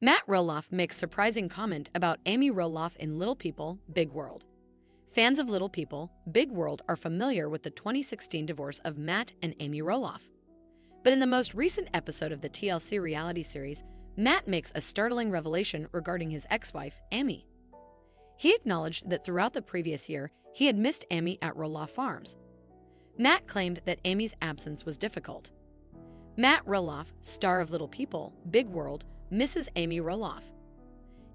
Matt Roloff makes surprising comment about Amy Roloff in Little People, Big World. Fans of Little People, Big World are familiar with the 2016 divorce of Matt and Amy Roloff. But in the most recent episode of the TLC reality series, Matt makes a startling revelation regarding his ex-wife, Amy. He acknowledged that throughout the previous year, he had missed Amy at Roloff Farms. Matt claimed that Amy's absence was difficult. Matt Roloff, star of Little People, Big World, misses Amy Roloff.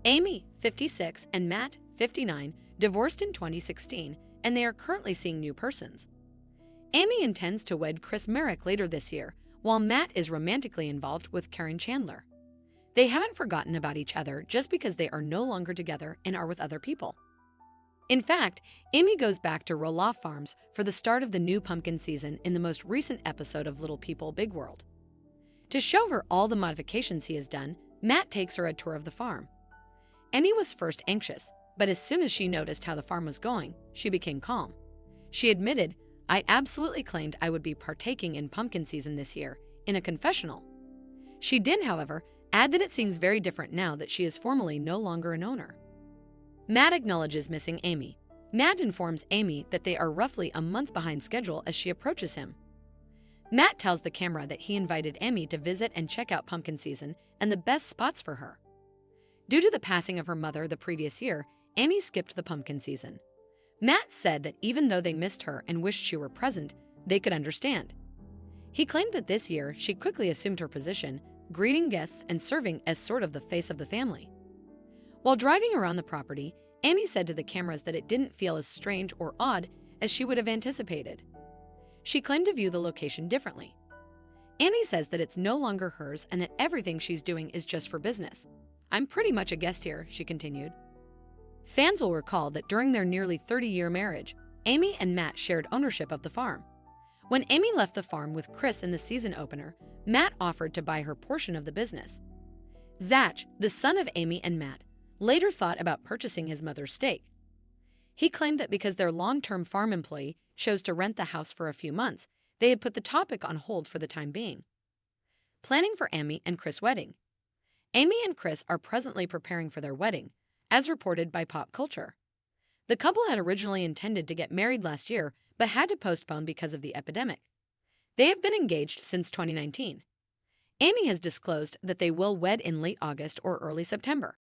Amy, 56, and Matt, 59, divorced in 2016, and they are currently seeing new persons. Amy intends to wed Chris Merrick later this year, while Matt is romantically involved with Karen Chandler. They haven't forgotten about each other just because they are no longer together and are with other people. In fact, Amy goes back to Roloff Farms for the start of the new pumpkin season in the most recent episode of Little People, Big World. To show her all the modifications he has done, Matt takes her a tour of the farm. Amy was first anxious, but as soon as she noticed how the farm was going, she became calm. She admitted, "I absolutely claimed I would be partaking in pumpkin season this year," in a confessional. She did, however, add that it seems very different now that she is formally no longer an owner. Matt acknowledges missing Amy. Matt informs Amy that they are roughly a month behind schedule as she approaches him. Matt tells the camera that he invited Amy to visit and check out pumpkin season and the best spots for her. Due to the passing of her mother the previous year, Amy skipped the pumpkin season. Matt said that even though they missed her and wished she were present, they could understand. He claimed that this year she quickly assumed her position, greeting guests and serving as sort of the face of the family. While driving around the property, Amy said to the cameras that it didn't feel as strange or odd as she would have anticipated. She claimed to view the location differently. Amy says that it's no longer hers and that everything she's doing is just for business. "I'm pretty much a guest here," she continued. Fans will recall that during their nearly 30-year marriage, Amy and Matt shared ownership of the farm. When Amy left the farm with Chris in the season opener, Matt offered to buy her portion of the business. Zach, the son of Amy and Matt, later thought about purchasing his mother's stake. He claimed that because their long-term farm employee chose to rent the house for a few months, they had put the topic on hold for the time being. Planning for Amy and Chris' wedding. Amy and Chris are presently preparing for their wedding, as reported by Pop Culture. The couple had originally intended to get married last year, but had to postpone because of the epidemic. They have been engaged since 2019. Amy has disclosed that they will wed in late August or early September.